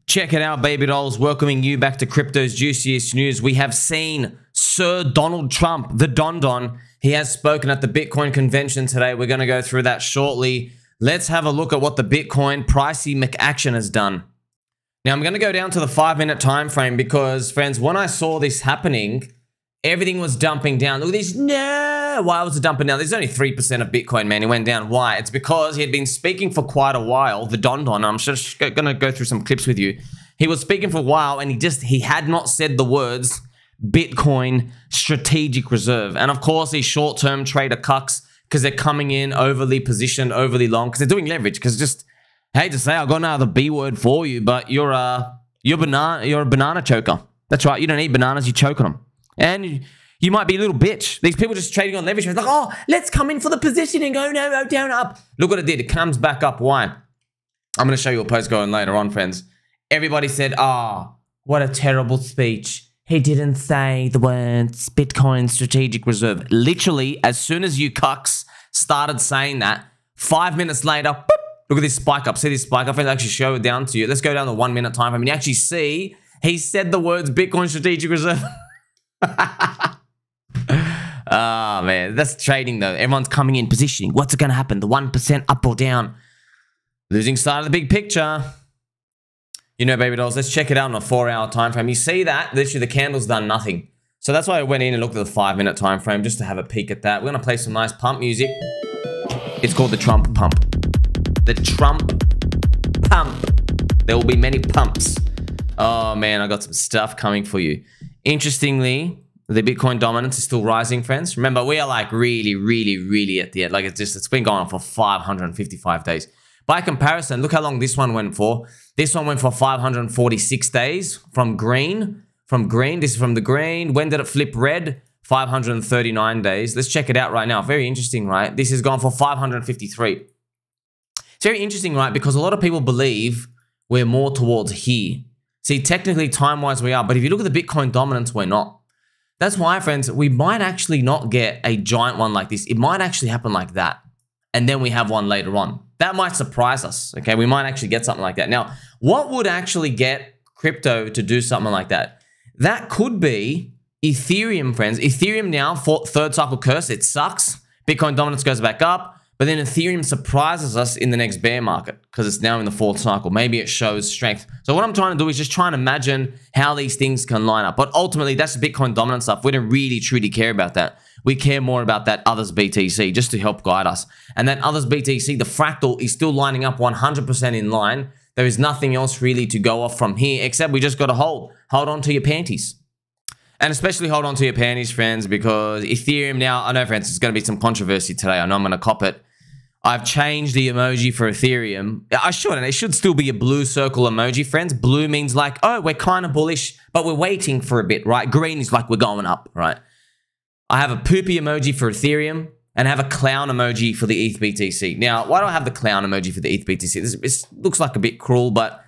Check it out, baby dolls. Welcoming you back to Crypto's Juiciest News. We have seen Sir Donald Trump, the Don Don. He has spoken at the Bitcoin convention today. We're going to go through that shortly. Let's have a look at what the Bitcoin pricey McAction has done. Now, I'm going to go down to the 5-minute time frame because, friends, when I saw this happening, everything was dumping down. Look at this. No! Why was it dumping down? There's only 3% of Bitcoin, man. It went down. Why? It's because he had been speaking for quite a while, the Don Don. I'm just going to go through some clips with you. He was speaking for a while, and he had not said the words Bitcoin Strategic Reserve. And, of course, these short-term trader cucks, because they're coming in overly positioned, overly long, because they're doing leverage. Because just, I hate to say, I've got another B word for you, but you're a banana choker. That's right. You don't eat bananas, you choke on them. And you might be a little bitch. These people just trading on leverage. It's like, oh, let's come in for the positioning. Oh, no, down, up. Look what it did. It comes back up. Why? I'm going to show you a post going later on, friends. Everybody said, oh, what a terrible speech. He didn't say the words Bitcoin Strategic Reserve. Literally, as soon as you cucks started saying that, 5 minutes later, boop, look at this spike up. See this spike up? I'll actually show it down to you. Let's go down the 1 minute time frame. And you actually see he said the words Bitcoin Strategic Reserve. Oh, man. That's trading, though. Everyone's coming in, positioning. What's going to happen? The 1% up or down? Losing sight of the big picture. You know, baby dolls, let's check it out on a 4-hour time frame. You see that? Literally, the candle's done nothing. So that's why I went in and looked at the 5-minute time frame just to have a peek at that. We're going to play some nice pump music. It's called the Trump Pump. The Trump Pump. There will be many pumps. Oh, man, I got some stuff coming for you. Interestingly, the Bitcoin dominance is still rising, friends. Remember, we are like really at the end. Like it's been going on for 555 days. By comparison, look how long this one went for. This one went for 546 days from green. This is from the green. When did it flip red? 539 days. Let's check it out right now. Very interesting, right? This has gone for 553. It's very interesting, right? Because a lot of people believe we're more towards here. See, technically, time-wise, we are. But if you look at the Bitcoin dominance, we're not. That's why, friends, we might actually not get a giant one like this. It might actually happen like that. And then we have one later on. That might surprise us, okay? We might actually get something like that. Now, what would actually get crypto to do something like that? That could be Ethereum, friends. Ethereum now, third cycle curse. It sucks. Bitcoin dominance goes back up. But then Ethereum surprises us in the next bear market because it's now in the 4th cycle. Maybe it shows strength. So what I'm trying to do is just try and imagine how these things can line up. But ultimately, that's the Bitcoin dominant stuff. We don't really, truly care about that. We care more about that others BTC just to help guide us. And that others BTC, the fractal is still lining up 100% in line. There is nothing else really to go off from here, except we just got to hold on to your panties. And especially hold on to your panties, friends, because Ethereum now, I know, friends, there's going to be some controversy today. I know I'm going to cop it. I've changed the emoji for Ethereum. I shouldn't. It should still be a blue circle emoji, friends. Blue means like, oh, we're kind of bullish, but we're waiting for a bit, right? Green is like we're going up, right? I have a poopy emoji for Ethereum and I have a clown emoji for the ETH BTC. Now, why do I have the clown emoji for the ETH BTC? This looks like a bit cruel, but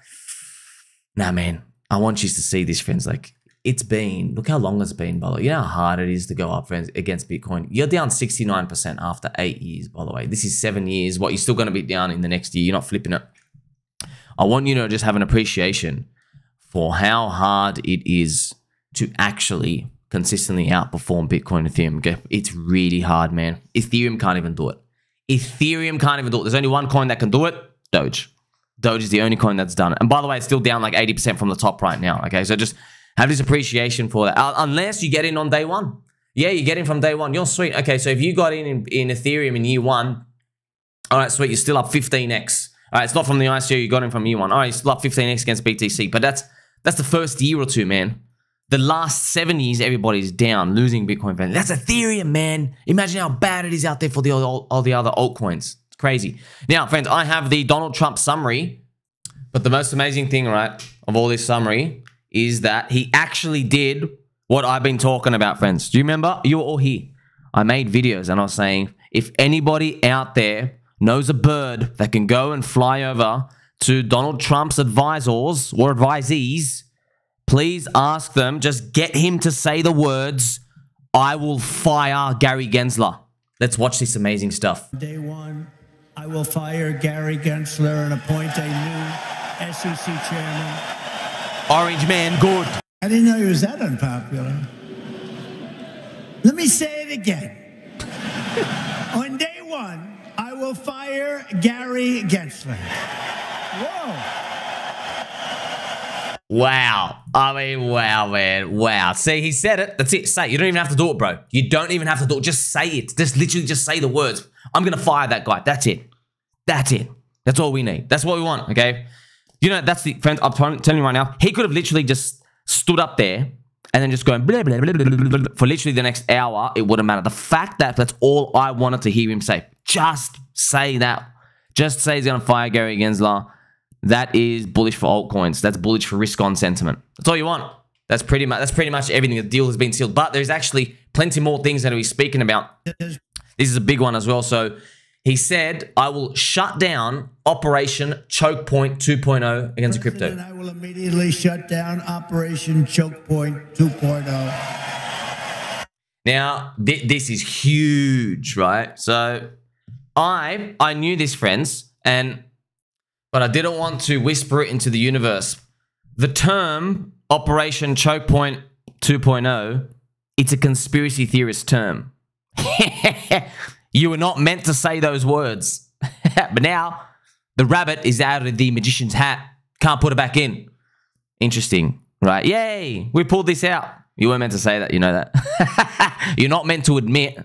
nah, man. I want you to see this, friends. Like, it's been, look how long it's been, by the way. You know how hard it is to go up, friends, against Bitcoin. You're down 69% after 8 years, by the way. This is 7 years. What, you're still going to be down in the next year. You're not flipping it. I want you to just have an appreciation for how hard it is to actually consistently outperform Bitcoin and Ethereum. Okay? It's really hard, man. Ethereum can't even do it. Ethereum can't even do it. There's only one coin that can do it, Doge. Doge is the only coin that's done it. And by the way, it's still down like 80% from the top right now, okay? So just have this appreciation for that. Unless you get in on day one. Yeah, you get in from day one. You're sweet. Okay, so if you got in Ethereum in year 1, all right, sweet, you're still up 15x. All right, it's not from the ICO, you got in from year 1. All right, you're still up 15x against BTC. But that's the first year or two, man. The last 7 years, everybody's down, losing Bitcoin value. That's Ethereum, man. Imagine how bad it is out there for all the other altcoins. It's crazy. Now, friends, I have the Donald Trump summary. But the most amazing thing, right, of all this summary is that he actually did what I've been talking about, friends. Do you remember? You were all here. I made videos and I was saying, if anybody out there knows a bird that can go and fly over to Donald Trump's advisors or advisees, please ask them, just get him to say the words, I will fire Gary Gensler. Let's watch this amazing stuff. Day 1, I will fire Gary Gensler and appoint a new SEC chairman. Orange man, good. I didn't know he was that unpopular. Let me say it again. On day one, I will fire Gary Gensler. Whoa. Wow. I mean, wow, man. Wow. See, he said it. That's it. Say it. You don't even have to do it, bro. You don't even have to do it. Just say it. Just literally just say the words. I'm going to fire that guy. That's it. That's it. That's all we need. That's what we want, okay? You know, that's the... Friends, I'm telling you right now, he could have literally just stood up there and then just going blah, blah, blah, blah, blah, blah, for literally the next hour. It wouldn't matter. The fact that that's all I wanted to hear him say. Just say that. Just say he's going to fire Gary Gensler. That is bullish for altcoins. That's bullish for risk-on sentiment. That's all you want. That's pretty much everything. The deal has been sealed. But there's actually plenty more things that he's speaking about. This is a big one as well. So he said, I will shut down Operation Chokepoint 2.0 against crypto. I will immediately shut down Operation Chokepoint 2.0. Now, this is huge, right? So I knew this, friends, but I didn't want to whisper it into the universe. The term Operation Chokepoint 2.0, it's a conspiracy theorist term. You were not meant to say those words. But now, the rabbit is out of the magician's hat. Can't put it back in. Interesting, right? Yay! We pulled this out. You weren't meant to say that. You know that. You're not meant to admit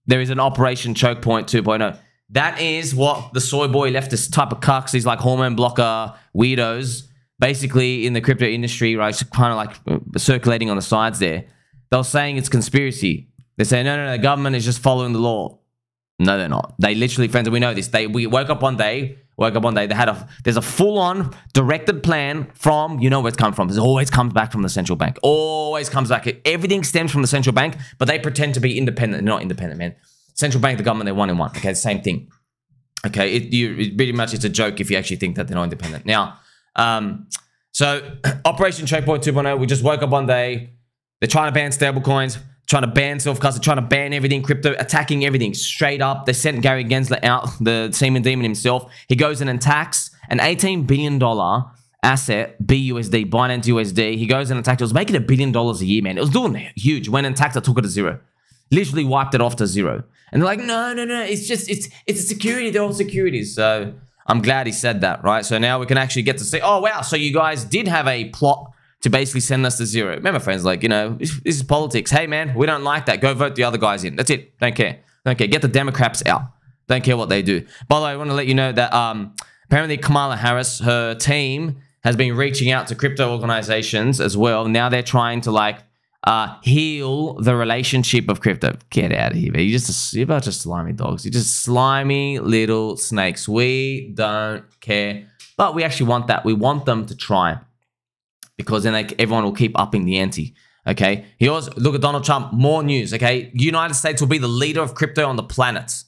there is an Operation Chokepoint 2.0. That is what the soy boy leftist type of cucks, these like hormone blocker weirdos, basically in the crypto industry, right? Kind of like circulating on the sides there. They were saying it's conspiracy. They say, no, the government is just following the law. No, they're not. They literally, friends, we know this. We woke up one day, there's a full-on directed plan from, you know where it's come from. It always comes back from the central bank. Always comes back. Everything stems from the central bank, but they pretend to be independent. They're not independent, man. Central bank, the government, they're one in one. Okay, same thing. Okay, it pretty much it's a joke if you actually think that they're not independent. Now, so Operation Chokepoint 2.0, we just woke up one day. They're trying to ban stablecoins, trying to ban self-custody, trying to ban everything, crypto, attacking everything straight up. They sent Gary Gensler out, the semen demon himself. He goes and attacks an $18 billion asset, BUSD, Binance USD. He goes and attacks. It was making $1 billion a year, man. It was doing huge. Went and attacked it, took it to zero. Literally wiped it off to zero. And they're like, no, it's a security. They're all securities. So I'm glad he said that, right? So now we can actually get to say, oh, wow. So you guys did have a plot to basically send us to zero. Remember, friends, like, you know, this is politics. Hey, man, we don't like that. Go vote the other guys in. That's it. Don't care. Don't care. Get the Democrats out. Don't care what they do. By the way, I want to let you know that apparently Kamala Harris, her team, has been reaching out to crypto organizations as well. Now they're trying to, like, heal the relationship of crypto. Get out of here, man. You're about just slimy dogs. You're just slimy little snakes. We don't care. But we actually want that. We want them to try, because then everyone will keep upping the ante. Okay. He also, look at Donald Trump, more news. Okay. United States will be the leader of crypto on the planet.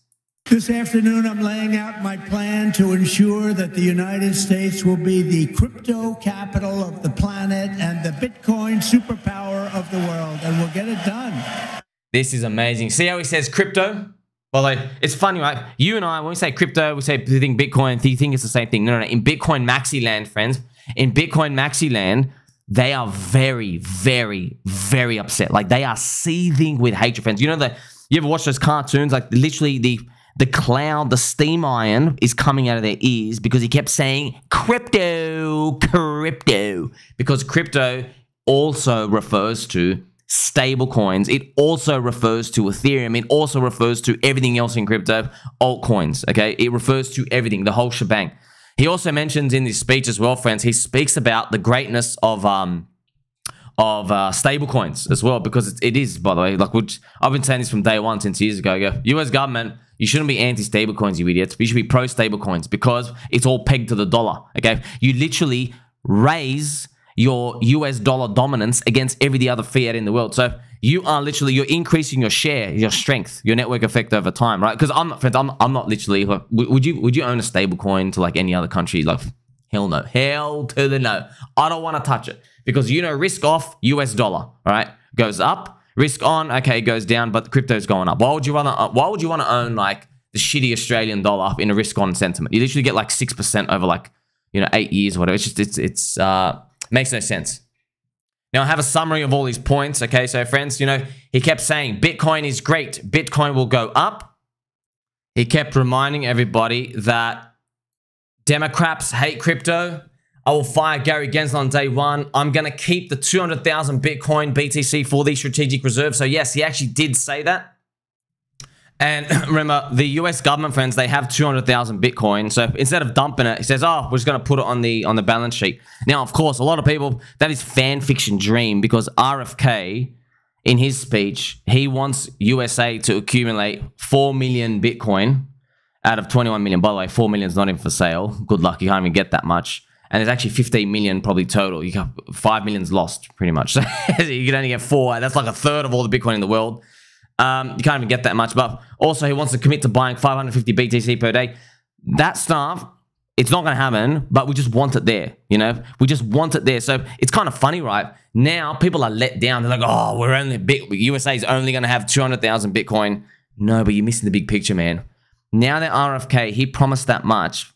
This afternoon, I'm laying out my plan to ensure that the United States will be the crypto capital of the planet and the Bitcoin superpower of the world, and we'll get it done. This is amazing. See how he says crypto? Well, like, it's funny, right? You and I, when we say crypto, we think Bitcoin, you think it's the same thing. No. In Bitcoin Maxi land, friends, in Bitcoin Maxi land, they are very, very, very upset. Like, they are seething with hatred, friends. You know, you ever watch those cartoons? Like, literally, the cloud, the steam iron is coming out of their ears because he kept saying crypto, because crypto also refers to stable coins. It also refers to Ethereum. It also refers to everything else in crypto, altcoins, okay? It refers to everything, the whole shebang. He also mentions in this speech as well, friends, he speaks about the greatness of stable coins as well, because it is, by the way, like, I've been saying this from day one, since years ago. I go, US government, you shouldn't be anti-stable coins, you idiots. You should be pro-stable coins, because it's all pegged to the dollar, okay? You literally raise your US dollar dominance against every other fiat in the world. So you're increasing your share, your strength, your network effect over time, right? Because I'm not literally, like, would you own a stable coin to like any other country? Like, hell no. Hell to the no. I don't want to touch it, because, you know, risk off, US dollar, all right? Goes up, risk on, okay, goes down, but crypto's going up. Why would you want to own like the shitty Australian dollar in a risk on sentiment? You literally get like 6% over like, you know, 8 years or whatever. It's just, it's makes no sense. Now, I have a summary of all these points. Okay, so friends, you know, he kept saying Bitcoin is great. Bitcoin will go up. He kept reminding everybody that Democrats hate crypto. I will fire Gary Gensler on day one. I'm going to keep the 200,000 Bitcoin BTC for the strategic reserve. So yes, he actually did say that. And remember, the US government, friends, they have 200,000 Bitcoin. So instead of dumping it, he says, oh, we're just going to put it on the balance sheet. Now, of course, a lot of people, that is fan fiction dream, because RFK, in his speech, he wants USA to accumulate 4 million Bitcoin out of 21 million. By the way, 4 million is not even for sale. Good luck. You can't even get that much. And there's actually 15 million probably total. You got 5 million's lost pretty much. So you can only get 4. That's like a third of all the Bitcoin in the world. You can't even get that much. But also, he wants to commit to buying 550 BTC per day. That stuff, it's not going to happen, but we just want it there, you know? We just want it there. So it's kind of funny, right? Now, people are let down. They're like, oh, we're only USA is only going to have 200,000 Bitcoin. No, but you're missing the big picture, man. Now that RFK, he promised that much,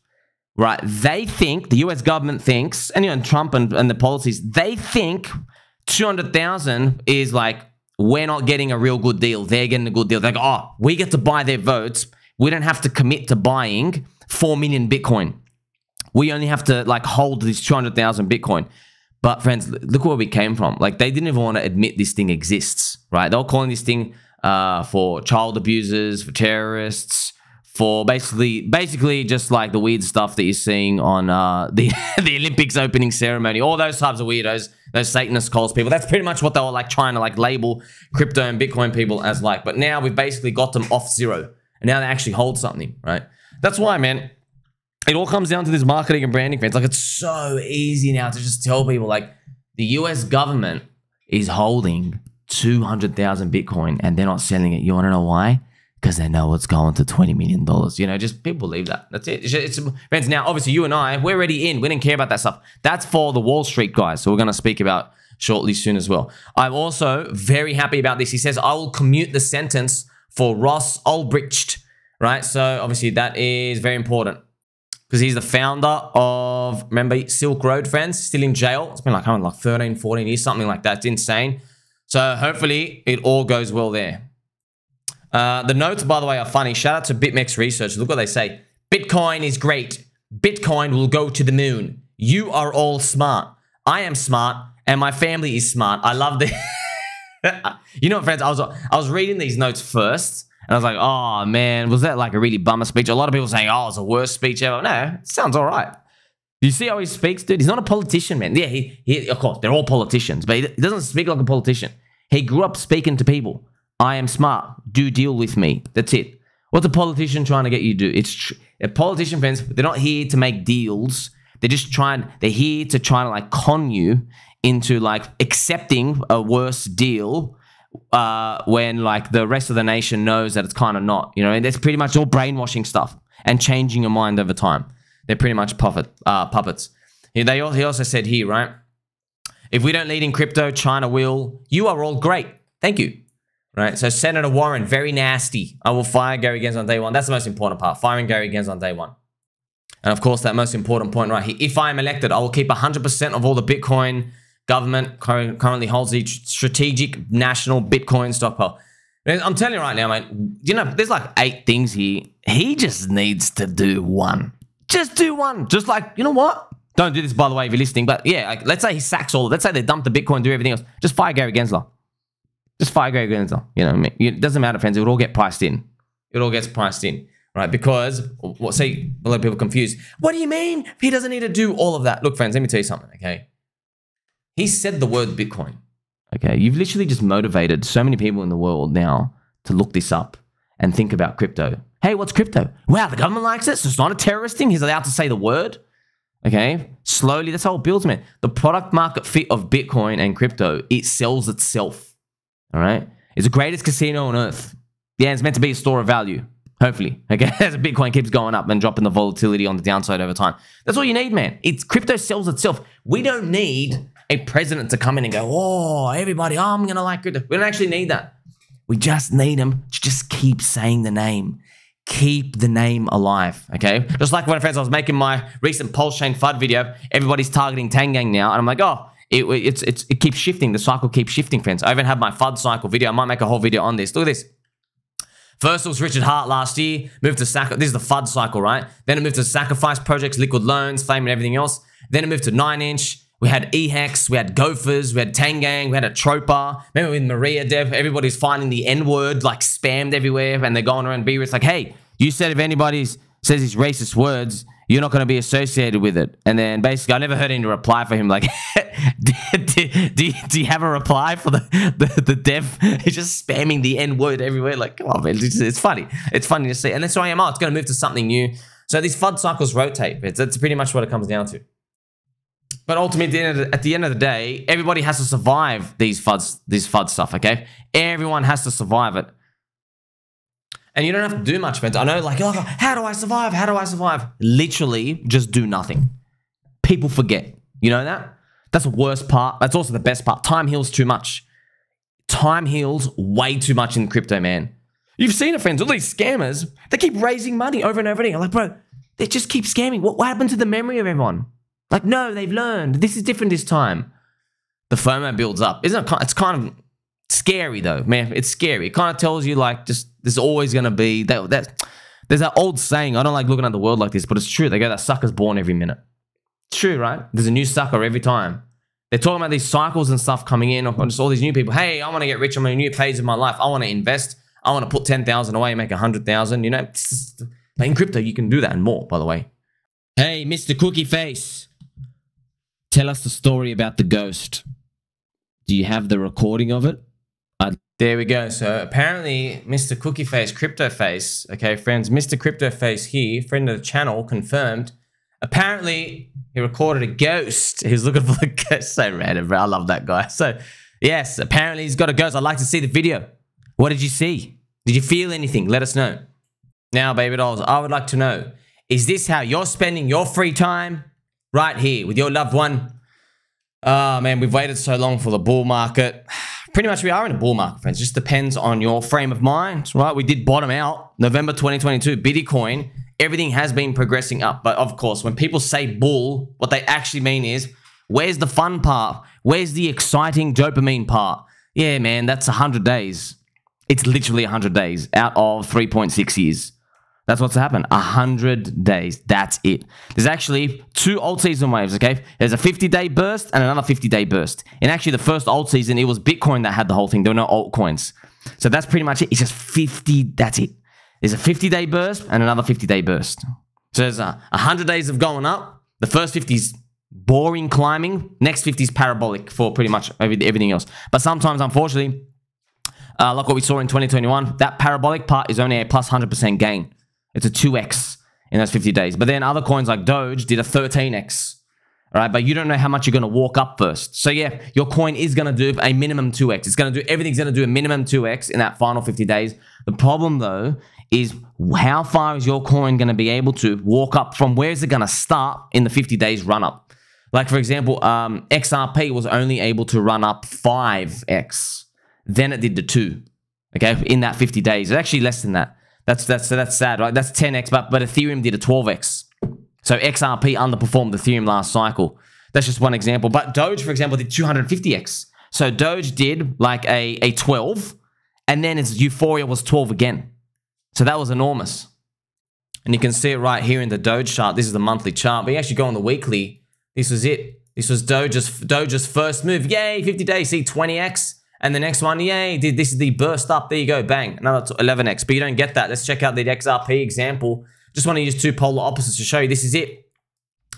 right? They think, the US government thinks, and you know, Trump and the policies, they think 200,000 is like, we're not getting a real good deal. They're getting a good deal. They're like, oh, we get to buy their votes. We don't have to commit to buying 4 million Bitcoin. We only have to like hold this 200,000 Bitcoin. But friends, look where we came from. Like they didn't even want to admit this thing exists, right? They were calling this thing for child abusers, for terrorists, for basically just like the weird stuff that you're seeing on the Olympics opening ceremony, all those types of weirdos, those Satanist calls people. That's pretty much what they were like trying to like label crypto and Bitcoin people as like. But now we've basically got them off zero, and now they actually hold something, right? That's why, man, it all comes down to this marketing and branding, friends. Like it's so easy now to just tell people like the US government is holding 200,000 Bitcoin and they're not selling it. You want to know why? Because they know it's going to $20 million. You know, just people believe that. That's it. It's friends, now, obviously, you and I, we're already in. We didn't care about that stuff. That's for the Wall Street guys. So we're going to speak about shortly soon as well. I'm also very happy about this. He says, I will commute the sentence for Ross Ulbricht, right? So obviously, that is very important because he's the founder of, remember, Silk Road, friends, still in jail. It's been like, I don't know, like 13, 14 years, something like that. It's insane. So hopefully, it all goes well there. The notes, by the way, are funny. Shout out to BitMEX Research. Look what they say. Bitcoin is great. Bitcoin will go to the moon. You are all smart. I am smart, and my family is smart. I love this. You know what, friends? I was reading these notes first, and I was like, oh, man, was that like a really bummer speech? A lot of people saying, oh, it's the worst speech ever. No, it sounds all right. You see how he speaks, dude? He's not a politician, man. Yeah, he of course, they're all politicians, but he doesn't speak like a politician. He grew up speaking to people. I am smart. Do deal with me. That's it. What's a politician trying to get you to do? It's a politician, friends. They're not here to make deals. They're just they're here to try to like con you into like accepting a worse deal when like the rest of the nation knows that it's kind of not. You know, and it's pretty much all brainwashing stuff and changing your mind over time. They're pretty much puppets. He also said here, right? If we don't lead in crypto, China will. You are all great. Thank you. Right, so Senator Warren, very nasty. I will fire Gary Gensler on day one. That's the most important part, firing Gary Gensler on day one. And of course, that most important point right here. If I am elected, I will keep 100% of all the Bitcoin government currently holds the strategic national Bitcoin stockpile. I'm telling you right now, mate, you know, there's like 8 things here. He just needs to do one. Just do one. Just like, you know what? Don't do this, by the way, if you're listening. But yeah, like, let's say he sacks all of it. Let's say they dump the Bitcoin, do everything else. Just fire Gary Gensler. Just fire Gary Gensler. You know what I mean? It doesn't matter, friends. It would all get priced in. It all gets priced in, right? Because, say, a lot of people are confused. What do you mean? He doesn't need to do all of that. Look, friends, let me tell you something, okay? He said the word Bitcoin, okay? You've literally just motivated so many people in the world now to look this up and think about crypto. Hey, what's crypto? Wow, the government likes it, so it's not a terrorist thing. He's allowed to say the word, okay? Slowly, that's how it builds, man. The product market fit of Bitcoin and crypto, it sells itself. All right, it's the greatest casino on earth. Yeah, it's meant to be a store of value. Hopefully, okay. As Bitcoin keeps going up and dropping the volatility on the downside over time. That's all you need, man. It's crypto sells itself. We don't need a president to come in and go, oh, everybody, I'm gonna like crypto. We don't actually need that. We just need him to just keep saying the name. Keep the name alive, okay? Just like when, friends, I was making my recent PulseChain Fud video, everybody's targeting Tangang now, and I'm like, oh, It keeps shifting. The cycle keeps shifting, friends. I even have my FUD cycle video. I might make a whole video on this. Look at this. First it was Richard Hart last year, moved to this is the FUD cycle, right? Then it moved to sacrifice projects, liquid loans, Flame and everything else. Then it moved to 9-inch. We had EHEX, we had Gophers, we had Tangang, we had a Tropa. Remember with Maria Dev, everybody's finding the N-word like spammed everywhere, and they're going around being it's like, hey, you said if anybody says these racist words, you're not going to be associated with it. And then basically, I never heard any reply for him. Like, do you have a reply for the dev? He's just spamming the N-word everywhere. Like, come on, man. It's funny. It's funny to see. And that's why it's going to move to something new. So these FUD cycles rotate. That's pretty much what it comes down to. But ultimately, at the end of the day, everybody has to survive these FUD stuff, okay? Everyone has to survive it. And you don't have to do much, friends. I know, like, oh, how do I survive? How do I survive? Literally, just do nothing. People forget. You know that? That's the worst part. That's also the best part. Time heals too much. Time heals way too much in crypto, man. You've seen it, friends. All these scammers, they keep raising money over and over again. Like, bro, they just keep scamming. What happened to the memory of everyone? Like, no, they've learned. This is different this time. The FOMO builds up. Isn't it? It's kind of scary, though, man. It's scary. It kind of tells you, like, just there's always going to be there's that old saying. I don't like looking at the world like this, but it's true. They go, that sucker's born every minute. It's true, right? There's a new sucker every time. They're talking about these cycles and stuff coming in, or just all these new people. Hey, I want to get rich on my new phase of my life. I want to invest. I want to put 10,000 away and make 100,000. You know, but in crypto, you can do that and more, by the way. Hey, Mr. Cookie Face, tell us the story about the ghost. Do you have the recording of it? There we go. So apparently, Mr. Cookie Face, CryptoFace, okay, friends, Mr. CryptoFace here, friend of the channel, confirmed. Apparently, he recorded a ghost. He was looking for the ghost. So random, bro. I love that guy. So, yes, apparently he's got a ghost. I'd like to see the video. What did you see? Did you feel anything? Let us know. Now, baby dolls, I would like to know, is this how you're spending your free time? Right here with your loved one? Oh, man, we've waited so long for the bull market. Pretty much we are in a bull market, friends. It just depends on your frame of mind, right? We did bottom out November 2022, Bitcoin. Everything has been progressing up. But of course, when people say bull, what they actually mean is, where's the fun part? Where's the exciting dopamine part? Yeah, man, that's 100 days. It's literally 100 days out of 3.6 years. That's what's happened. 100 days. That's it. There's actually 2 alt season waves, okay? There's a 50-day burst and another 50-day burst. And actually, the first alt season, it was Bitcoin that had the whole thing. There were no altcoins. So that's pretty much it. It's just 50. That's it. There's a 50-day burst and another 50-day burst. So there's 100 days of going up. The first 50 is boring climbing. Next 50 is parabolic for pretty much everything else. But sometimes, unfortunately, like what we saw in 2021, that parabolic part is only a plus 100% gain. It's a 2x in those 50 days. But then other coins like Doge did a 13x. All right, but you don't know how much you're going to walk up first. So yeah, your coin is going to do a minimum 2x. It's going to do, everything's going to do a minimum 2x in that final 50 days. The problem though is how far is your coin going to be able to walk up from where is it going to start in the 50 days run up? Like for example, XRP was only able to run up 5x. Then it did the 2, okay, in that 50 days. It's actually less than that. That's sad, right? That's 10x, but Ethereum did a 12x. So XRP underperformed Ethereum last cycle. That's just one example. But Doge, for example, did 250x. So Doge did like a 12, and then its euphoria was 12 again. So that was enormous. And you can see it right here in the Doge chart. This is the monthly chart. But you actually go on the weekly. This was it. This was Doge's first move. Yay, 50 days. See, 20x. And the next one, yay, this is the burst up. There you go, bang, another 11x. But you don't get that. Let's check out the XRP example. Just want to use 2 polar opposites to show you this is it.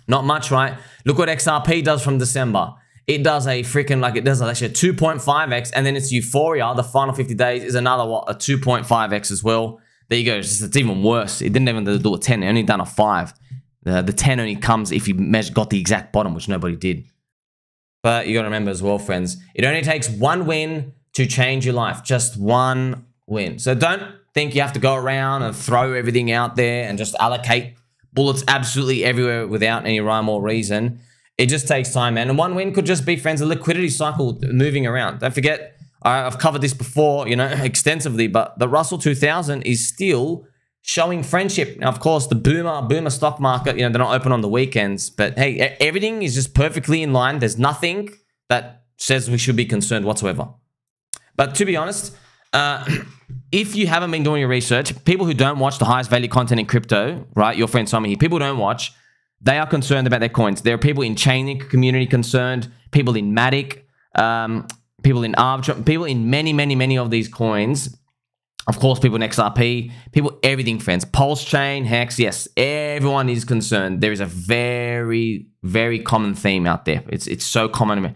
Not much, right? Look what XRP does from December. It does a freaking, like, it does actually a 2.5x, and then its euphoria, the final 50 days, is another, what, a 2.5x as well. There you go. It's even worse. It didn't even do a 10. It only done a 5. The 10 only comes if you got the exact bottom, which nobody did. But you got to remember as well, friends, it only takes one win to change your life. Just one win. So don't think you have to go around and throw everything out there and just allocate bullets absolutely everywhere without any rhyme or reason. It just takes time, man. And one win could just be, friends, a liquidity cycle moving around. Don't forget, I've covered this before, you know, extensively, but the Russell 2000 is still showing friendship. Now, of course, the boomer stock market, you know, they're not open on the weekends, but hey, everything is just perfectly in line. There's nothing that says we should be concerned whatsoever. But to be honest, if you haven't been doing your research, people who don't watch the highest value content in crypto, right? Your friend Sommi here, people who don't watch, they are concerned about their coins. There are people in Chainlink community concerned, people in Matic, people in Arbitrum, people in many of these coins. Of course, people in XRP, people, everything, friends. PulseChain, Hex, yes, everyone is concerned. There is a very common theme out there. It's so common.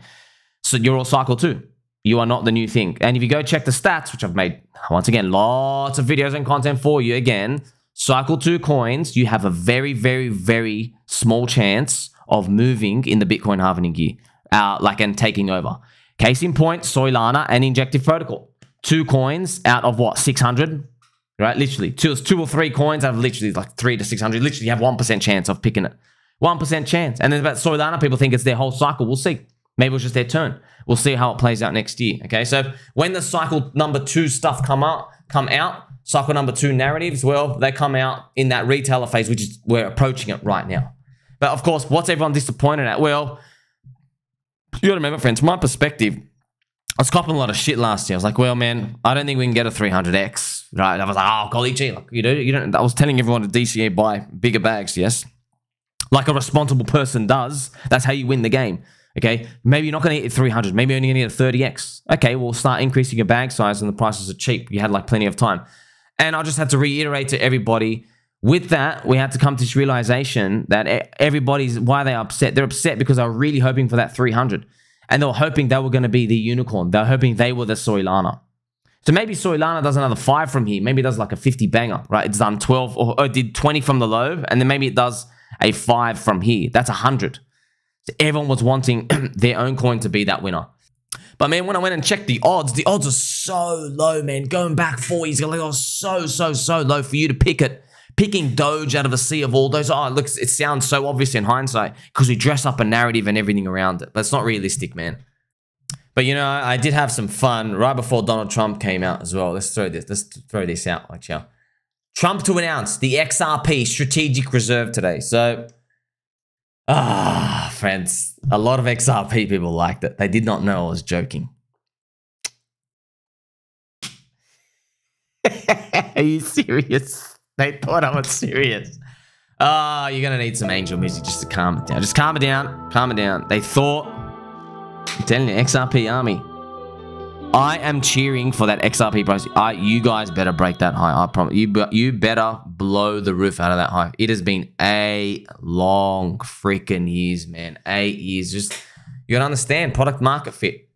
So you're all cycle 2. You are not the new thing. And if you go check the stats, which I've made, once again, lots of videos and content for you, again, cycle 2 coins, you have a very small chance of moving in the Bitcoin halving year, and taking over. Case in point, Solana and Injective Protocol. 2 coins out of what, 600, right? Literally, two or three coins out of literally like 3 to 600. Literally, you have 1% chance of picking it. 1% chance. And then about Solana, people think it's their whole cycle. We'll see. Maybe it was just their turn. We'll see how it plays out next year. Okay, so when the cycle number 2 stuff come out, cycle number 2 narratives, well, they come out in that retailer phase, which is we're approaching it right now. But of course, what's everyone disappointed at? Well, you gotta remember, friends, from my perspective, I was copping a lot of shit last year. I was like, well, man, I don't think we can get a 300x, right? I was like, oh, golly gee, like, you don't. I was telling everyone to DCA buy bigger bags, yes? Like a responsible person does. That's how you win the game, okay? Maybe you're not going to hit 300. Maybe you're only going to get a 30x. Okay, well, start increasing your bag size and the prices are cheap. You had like plenty of time. And I just had to reiterate to everybody, with that, we had to come to this realization that everybody's, why are they upset? They're upset because they were really hoping for that 300. And they were hoping they were going to be the unicorn. They were hoping they were the Solana. So maybe Solana does another 5 from here. Maybe it does like a 50 banger, right? It's done 12 or it did 20 from the low. And then maybe it does a 5 from here. That's 100. So everyone was wanting their own coin to be that winner. But man, when I went and checked the odds are so low, man. Going back 4 years ago, like, so low for you to pick it. Picking Doge out of a sea of all those, oh, look, it sounds so obvious in hindsight because we dress up a narrative and everything around it. But it's not realistic, man. But, you know, I did have some fun right before Donald Trump came out as well. Let's throw this out. Like, yeah. Trump to announce the XRP Strategic Reserve today. So, friends, a lot of XRP people liked it. They did not know I was joking. Are you serious? They thought I was serious. Oh, you're going to need some angel music just to calm it down. Just calm it down. Calm it down. They thought... I'm telling you, XRP army. I am cheering for that XRP price. You guys better break that high. I promise. You better blow the roof out of that high. It has been a long freaking years, man. 8 years. Just, you got to understand, product market fit.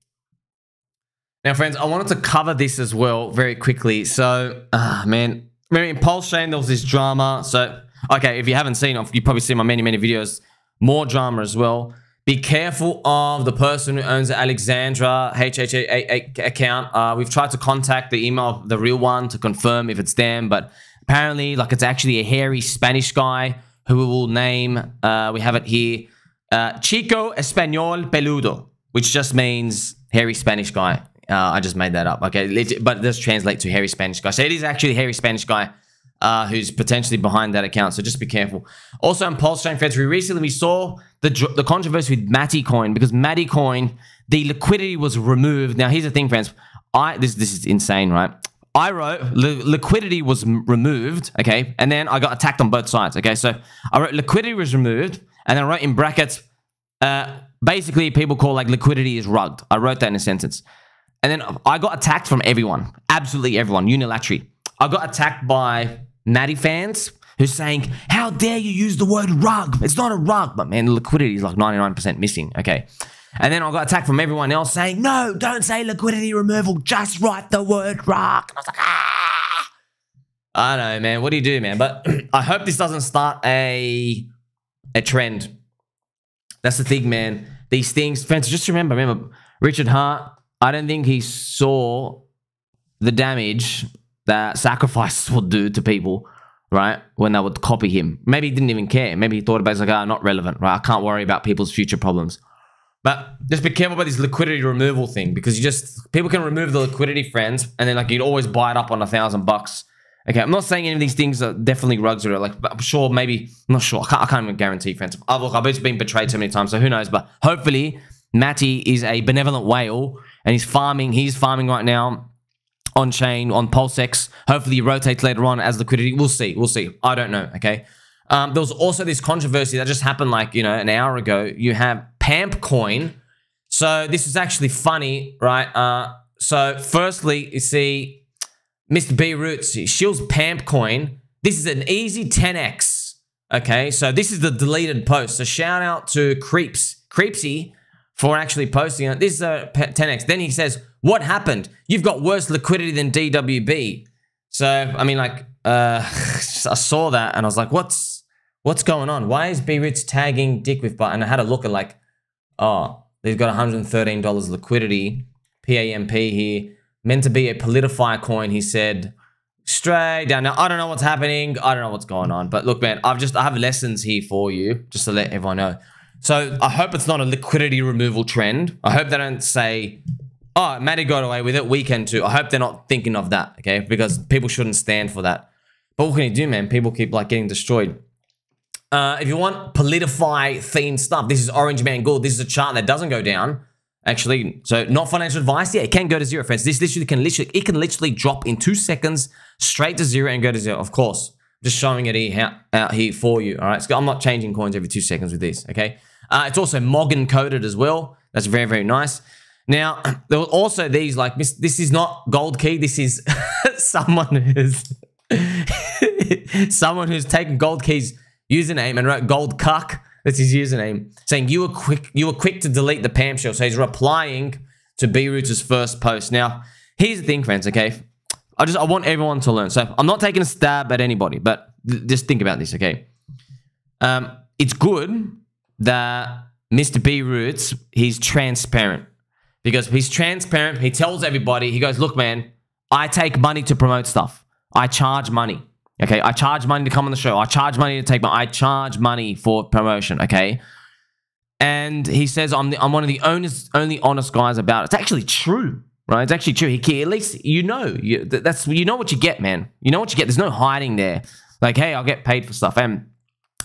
Now, friends, I wanted to cover this as well very quickly. So, man... Remember in PulseChain, there was this drama. So, okay, if you haven't seen it, you've probably seen my many videos. More drama as well. Be careful of the person who owns the Alexandra HHA account. We've tried to contact the email, the real one, to confirm if it's them. But apparently, like, it's actually a hairy Spanish guy who we will name, we have it here, Chico Espanol Peludo, which just means hairy Spanish guy. I just made that up, okay? But it does translate to hairy Spanish guy. So it is actually a hairy Spanish guy who's potentially behind that account. So just be careful. Also on PulseChain Fud, we saw the controversy with Maxi coin, because Maxi coin, the liquidity was removed. Now here's the thing, friends. This is insane, right? I wrote liquidity was removed, okay? And then I got attacked on both sides, okay? So I wrote liquidity was removed, and then I wrote in brackets, basically people call like liquidity is rugged. I wrote that in a sentence. And then I got attacked from everyone. Absolutely everyone. Unilaterally. I got attacked by Natty fans who's saying, how dare you use the word rug? It's not a rug. But man, the liquidity is like 99% missing. Okay. And then I got attacked from everyone else saying, no, don't say liquidity removal. Just write the word rug. And I was like, ah. I know, man. What do you do, man? But I hope this doesn't start a trend. That's the thing, man. These things, friends, just remember, Richard Hart, I don't think he saw the damage that sacrifices would do to people, right? When they would copy him. Maybe he didn't even care. Maybe he thought about it, like, oh, not relevant, right? I can't worry about people's future problems. But just be careful about this liquidity removal thing, because people can remove the liquidity, friends, and then like you'd always buy it up on $1,000. Okay, I'm not saying any of these things are definitely rugs or like, but I'm sure, maybe, I'm not sure. I can't even guarantee, friends. Look, I've just been betrayed so many times, so who knows? But hopefully, Matty is a benevolent whale, and he's farming right now on chain, on PulseX. Hopefully he rotates later on as liquidity. We'll see. I don't know, okay? There was also this controversy that just happened like, you know, an hour ago. You have PAMP coin. So this is actually funny, right? So firstly, you see Mr. B Roots, he shields PAMP coin. This is an easy 10x, okay? So this is the deleted post. So shout out to Creepsy for actually posting it. This is a 10x. Then he says, what happened? You've got worse liquidity than DWB. So, I mean, like, I saw that and I was like, what's going on? Why is B Roots tagging Dick with Butt? And I had a look at like, oh, they've got $113 liquidity. PAMP here. Meant to be a Politify coin, he said. Straight down. Now, I don't know what's happening. I don't know what's going on. But look, man, I have lessons here for you, just to let everyone know. So I hope it's not a liquidity removal trend. I hope they don't say, oh, Matty got away with it, we can too. I hope they're not thinking of that, okay? Because people shouldn't stand for that. But what can you do, man? People keep like getting destroyed. If you want Politify themed stuff, this is Orange Man Gold. This is a chart that doesn't go down. Actually, so not financial advice. Yeah, it can go to zero, friends. This literally can literally drop in 2 seconds straight to zero and go to zero. Of course, just showing it here, out here for you. All right, so I'm not changing coins every 2 seconds with this. Okay, it's also Morgan coded as well. That's very, very nice. Now there were also these like this is not gold key. This is someone who's taken gold key's username and wrote gold cuck. That's his username, saying you were quick to delete the PAMP shell. So he's replying to B Roots' first post. Now, here's the thing, friends, okay? I want everyone to learn. So I'm not taking a stab at anybody, but just think about this, okay? It's good that Mr. B Roots, he's transparent. Because he's transparent, he tells everybody, he goes, look, man, I take money to promote stuff. I charge money. Okay, I charge money to come on the show. I charge money to take, but I charge money for promotion. Okay, and he says I'm one of the only honest guys about it. It's actually true, right? It's actually true. At least you know you know what you get, man. You know what you get. There's no hiding there. Like, hey, I'll get paid for stuff, and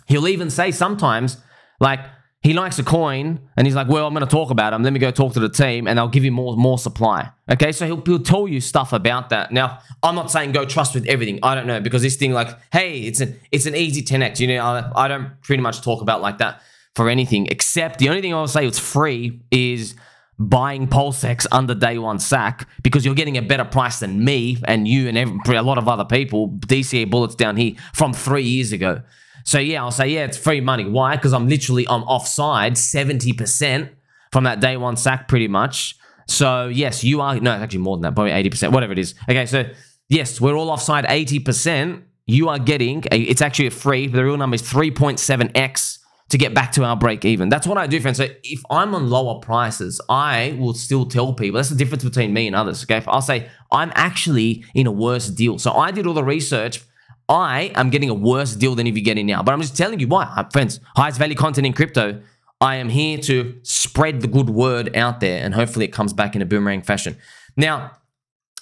he'll even say sometimes like he likes a coin, and he's like, well, I'm going to talk about him. Let me go talk to the team, and they'll give you more supply. Okay, so he'll tell you stuff about that. Now, I'm not saying go trust with everything. I don't know, because this thing like, hey, it's an easy 10x. You know, I don't pretty much talk about like that for anything, except the only thing I'll say it's free is buying PulseX under day one sack, because you're getting a better price than me and you and a lot of other people, DCA bullets down here from 3 years ago. So yeah, I'll say, yeah, it's free money. Why? Because I'm offside 70% from that day one sack pretty much. So yes, you are, no, it's actually more than that, probably 80%, whatever it is. Okay, so yes, we're all offside 80%. You are getting, it's actually a free, but the real number is 3.7x to get back to our break even. That's what I do, friends. So if I'm on lower prices, I will still tell people, that's the difference between me and others, okay? I'll say, I'm actually in a worse deal. So I did all the research. I am getting a worse deal than if you're getting now. But I'm just telling you why. Friends, highest value content in crypto. I am here to spread the good word out there, and hopefully it comes back in a boomerang fashion. Now,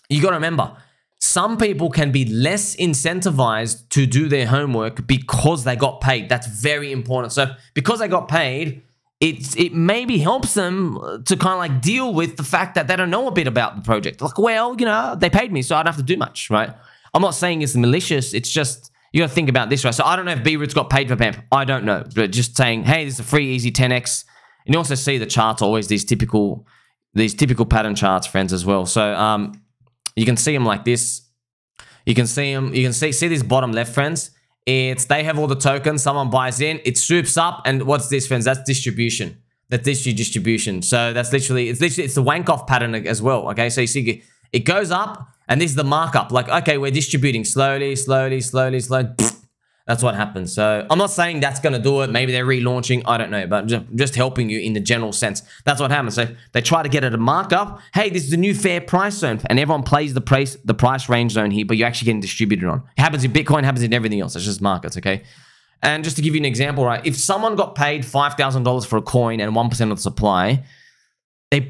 you got to remember, some people can be less incentivized to do their homework because they got paid. That's very important. So because they got paid, it maybe helps them to kind of like deal with the fact that they don't know a bit about the project. Like, well, you know, they paid me, so I don't have to do much, right? I'm not saying it's malicious. It's just, you got to think about this, right? So I don't know if B-Roots got paid for PAMP. I don't know. But just saying, hey, this is a free, easy 10x. And you also see the charts are always these typical pattern charts, friends, as well. So you can see them like this. You can see them. You can see this bottom left, friends. They have all the tokens. Someone buys in. It swoops up. And what's this, friends? That's distribution. That's distribution. So that's literally, it's the WankOff pattern as well. Okay, so you see it goes up. And this is the markup. Like, okay, we're distributing slowly. That's what happens. So I'm not saying that's going to do it. Maybe they're relaunching. I don't know. But just helping you in the general sense. That's what happens. So they try to get at a markup. Hey, this is the new fair price zone. And everyone plays the price range zone here, but you're actually getting distributed on. It happens in Bitcoin, happens in everything else. It's just markets, okay? And just to give you an example, right? If someone got paid $5,000 for a coin and 1% of the supply, they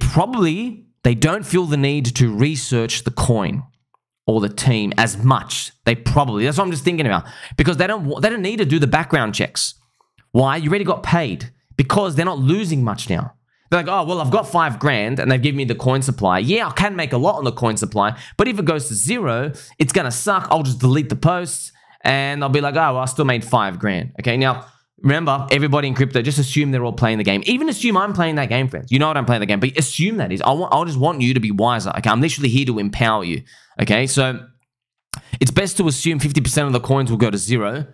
don't feel the need to research the coin or the team as much. That's what I'm just thinking about, because they don't need to do the background checks. Why? You already got paid, because they're not losing much now. They're like, oh, well, I've got 5 grand and they've given me the coin supply. Yeah, I can make a lot on the coin supply, but if it goes to 0, it's going to suck. I'll just delete the posts and I'll be like, oh, well, I still made 5 grand. Okay, now, remember, everybody in crypto, just assume they're all playing the game. Even assume I'm playing that game, friends. You know what I'm playing the game, but assume that is. I just want you to be wiser. Okay, I'm literally here to empower you. Okay, so it's best to assume 50% of the coins will go to 0.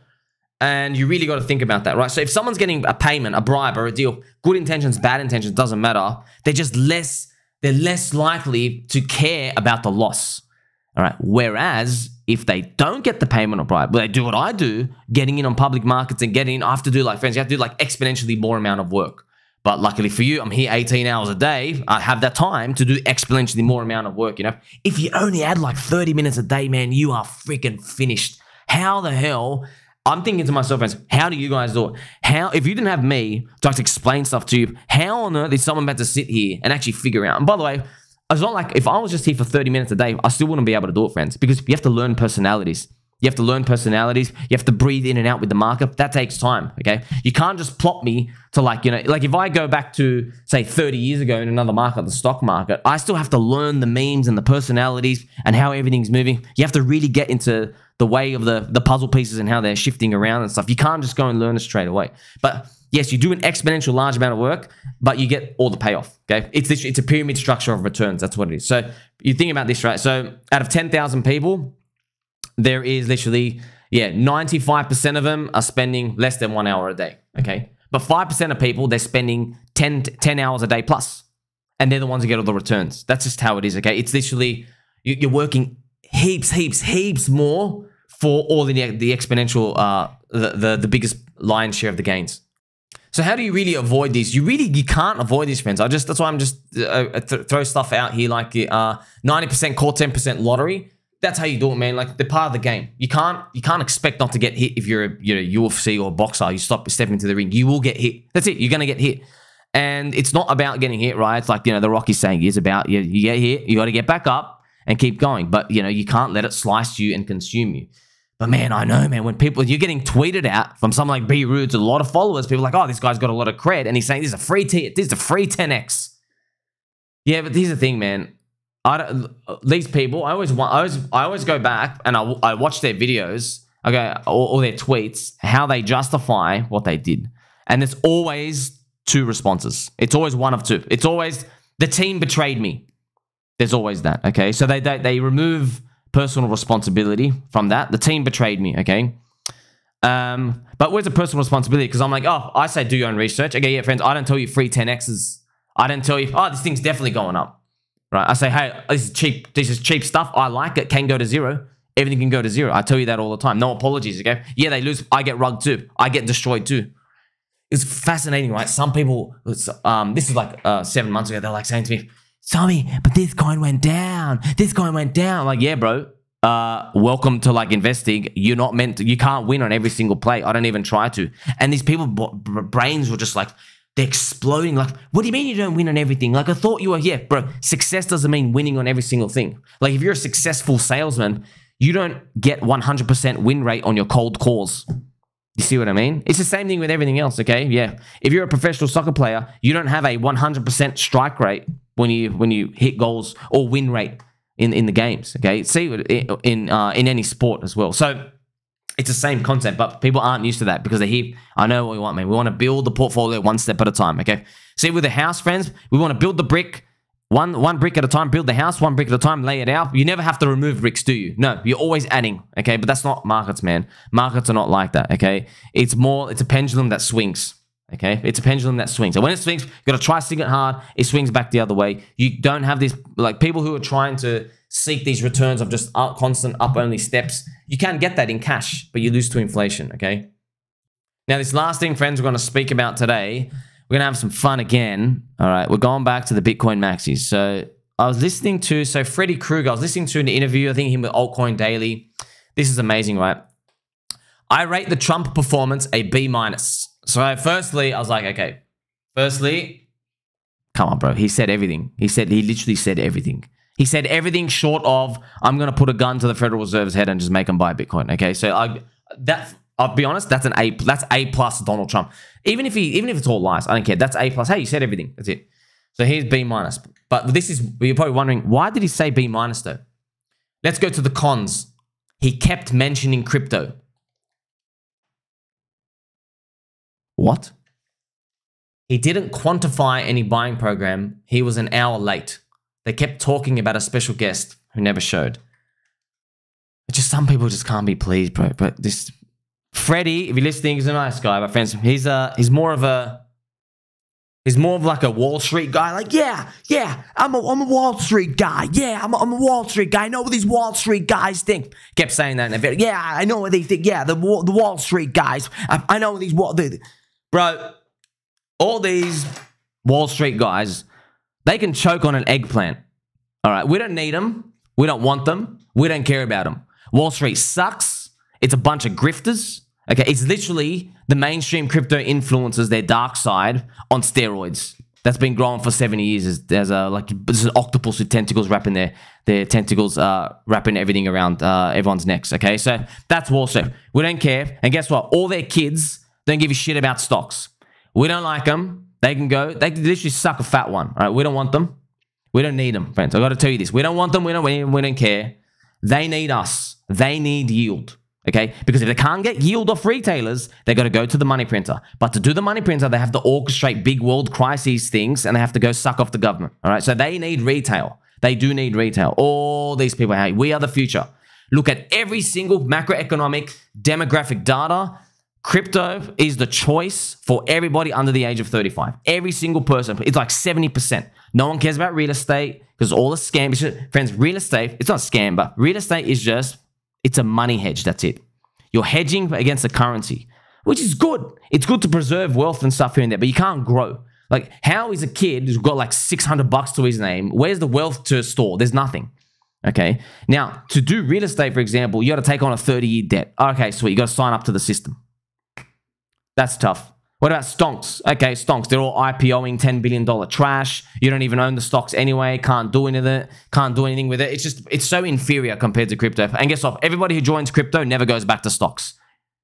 And you really got to think about that, right? So if someone's getting a payment, a bribe, or a deal, good intentions, bad intentions, doesn't matter. They're just they're less likely to care about the loss. All right. Whereas if they don't get the payment or bribe, well, they do what I do, getting in on public markets and getting in. I have to do, like, friends, you have to do like exponentially more amount of work. But luckily for you, I'm here 18 hours a day. I have that time to do exponentially more amount of work, you know? If you only add like 30 minutes a day, man, you are freaking finished. How the hell... I'm thinking to myself, friends, how do you guys do it? How, if you didn't have me to like explain stuff to you, how on earth is someone about to sit here and actually figure out? And by the way, it's not like if I was just here for 30 minutes a day, I still wouldn't be able to do it, friends, because you have to learn personalities. You have to learn personalities. You have to breathe in and out with the market. That takes time, okay? You can't just plop me to like, you know, like if I go back to, say, 30 years ago in another market, the stock market, I still have to learn the memes and the personalities and how everything's moving. You have to really get into the way of the puzzle pieces and how they're shifting around and stuff. You can't just go and learn it straight away. But yes, you do an exponential large amount of work, but you get all the payoff, okay? It's a pyramid structure of returns. That's what it is. So you think about this, right? So out of 10,000 people, there is literally, 95% of them are spending less than 1 hour a day, okay? But 5% of people, they're spending 10 hours a day plus, and they're the ones who get all the returns. That's just how it is, okay? It's literally, you're working heaps more for all the exponential, the biggest lion's share of the gains. So how do you really avoid these? You can't avoid these, friends. That's why I'm just throw stuff out here like 90% call, 10% lottery. That's how you do it, man. Like, they're part of the game. You can't expect not to get hit if you're a UFC or a boxer. You step into the ring, you will get hit. That's it. You're gonna get hit, and it's not about getting hit, right? It's like, you know, the Rocky saying is about you get hit, you got to get back up and keep going. But you know, you can't let it slice you and consume you. But man, I know, man, when you're getting tweeted out from someone like B Rude to a lot of followers, people are like, oh, this guy's got a lot of cred, and he's saying this is a free 10x. Yeah, but here's the thing, man. These people, I always go back and I watch their videos, okay, or their tweets, how they justify what they did, and there's always 2 responses. It's always one of 2. It's always the team betrayed me. There's always that, okay? So they remove personal responsibility from that. The team betrayed me, okay? But where's the personal responsibility? Because I'm like, oh, I say do your own research. Okay, yeah, friends, I don't tell you free 10x's. I don't tell you, oh, this thing's definitely going up. Right, I say, hey, this is cheap stuff. I like it. Can go to 0. Everything can go to 0. I tell you that all the time. No apologies, okay? Yeah, they lose. I get rugged too. I get destroyed too. It's fascinating, right? Some people, this is like 7 months ago, they're like saying to me, Sommi, but this coin went down. This coin went down. I'm like, yeah, bro. Welcome to like investing. You're not meant to, you can't win on every single play. I don't even try to. And these people, brains were just like, they're exploding. Like, what do you mean you don't win on everything? Like, I thought you were, yeah, bro, success doesn't mean winning on every single thing. Like, if you're a successful salesman, you don't get 100% win rate on your cold calls. You see what I mean? It's the same thing with everything else, okay? Yeah. If you're a professional soccer player, you don't have a 100% strike rate when you hit goals or win rate in the games, okay? See, in any sport as well. So, it's the same concept, but people aren't used to that because they hear, I know what we want, man. We want to build the portfolio one step at a time, okay? See, with the house, friends, we want to build the brick, one brick at a time, build the house, one brick at a time, lay it out. You never have to remove bricks, do you? No, you're always adding, okay? But that's not markets, man. Markets are not like that, okay? It's a pendulum that swings, okay? It's a pendulum that swings. And when it swings, you got to try swing it hard. It swings back the other way. You don't have this, like, people who are trying to seek these returns of just constant up-only steps. You can get that in cash, but you lose to inflation, okay? Now, this last thing, friends, we're going to speak about today, we're going to have some fun again. All right, we're going back to the Bitcoin Maxis. So I was listening to, Freddy Krueger, I was listening to an interview, I think him with Altcoin Daily. This is amazing, right? I rate the Trump performance a B-. So firstly, I was like, okay, come on, bro. He said everything. He literally said everything. He said everything short of, I'm going to put a gun to the Federal Reserve's head and just make them buy Bitcoin. Okay, so I'll be honest, that's A+ Donald Trump. Even if it's all lies, I don't care. That's A+. Hey, you said everything. That's it. So here's B minus. But this is, you're probably wondering, why did he say B minus though? Let's go to the cons. He kept mentioning crypto. What? He didn't quantify any buying program. He was an hour late. They kept talking about a special guest who never showed. It's just some people just can't be pleased, bro. But this Freddie, if you're listening, he's a nice guy, my friends. He's more of like a Wall Street guy. Like, yeah, I'm a Wall Street guy. Yeah, I'm a Wall Street guy. I know what these Wall Street guys think. Kept saying that in a video. Yeah, I know what they think. Yeah, the Wall Street guys. I know what these bro. All these Wall Street guys, they can choke on an eggplant. All right, we don't need them. We don't want them. We don't care about them. Wall Street sucks. It's a bunch of grifters. Okay, it's literally the mainstream crypto influencers, their dark side on steroids. That's been growing for 70 years. There's this is an octopus with tentacles wrapping their tentacles, wrapping everything around everyone's necks. Okay, so that's Wall Street. We don't care. And guess what? All their kids don't give a shit about stocks. We don't like them. They can literally suck a fat one. All right, we don't want them. We don't need them, friends. I got to tell you this. We don't want them. We don't care. They need us. They need yield. Okay, because if they can't get yield off retailers, they got to go to the money printer. But to do the money printer, they have to orchestrate big world crises things, and they have to go suck off the government. All right, so they need retail. They do need retail. All these people, hey, we are the future. Look at every single macroeconomic demographic data. Crypto is the choice for everybody under the age of 35. Every single person. It's like 70%. No one cares about real estate because all the scam. Friends, real estate, it's not a scam, but real estate is just, it's a money hedge. That's it. You're hedging against the currency, which is good. It's good to preserve wealth and stuff here and there, but you can't grow. Like, how is a kid who's got like $600 to his name? Where's the wealth to store? There's nothing. Okay. Now, to do real estate, for example, you got to take on a 30-year debt. Okay, sweet. You got to sign up to the system. That's tough. What about stonks? Okay, stonks. They're all IPOing $10 billion trash. You don't even own the stocks anyway. Can't do anything with it. It's so inferior compared to crypto. And guess what? Everybody who joins crypto never goes back to stocks.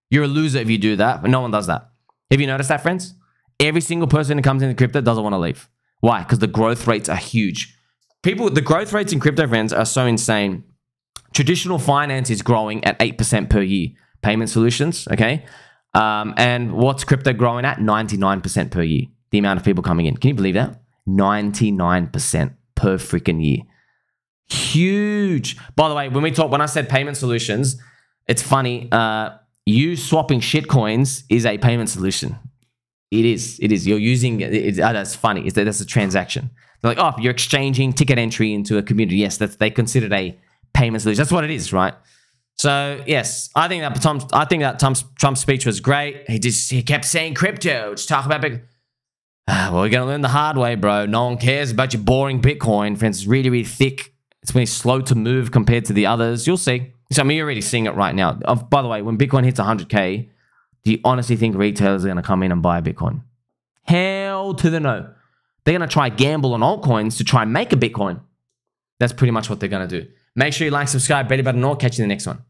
You're a loser if you do that, but no one does that. Have you noticed that, friends? Every single person who comes into crypto doesn't want to leave. Why? Because the growth rates are huge. The growth rates in crypto, friends, are so insane. Traditional finance is growing at 8% per year. Payment solutions, okay? And what's crypto growing at? 99% per year. The amount of people coming in. Can you believe that? 99% per freaking year. Huge. By the way, when I said payment solutions, it's funny. You swapping shitcoins is a payment solution. It is. You're using it. That's funny. That's a transaction. They're like, oh, you're exchanging ticket entry into a community. Yes, they considered a payment solution. That's what it is, right? So yes, I think that Trump's speech was great. He kept saying crypto. Just talk about big. Well, we're gonna learn the hard way, bro. No one cares about your boring Bitcoin, friends. It's really, really thick. It's very slow to move compared to the others. You'll see. So I mean, you're already seeing it right now. By the way, when Bitcoin hits 100K, do you honestly think retailers are gonna come in and buy a Bitcoin? Hell to the no. They're gonna try gamble on altcoins to try and make a Bitcoin. That's pretty much what they're gonna do. Make sure you like, subscribe, belly button, or catch you in the next one.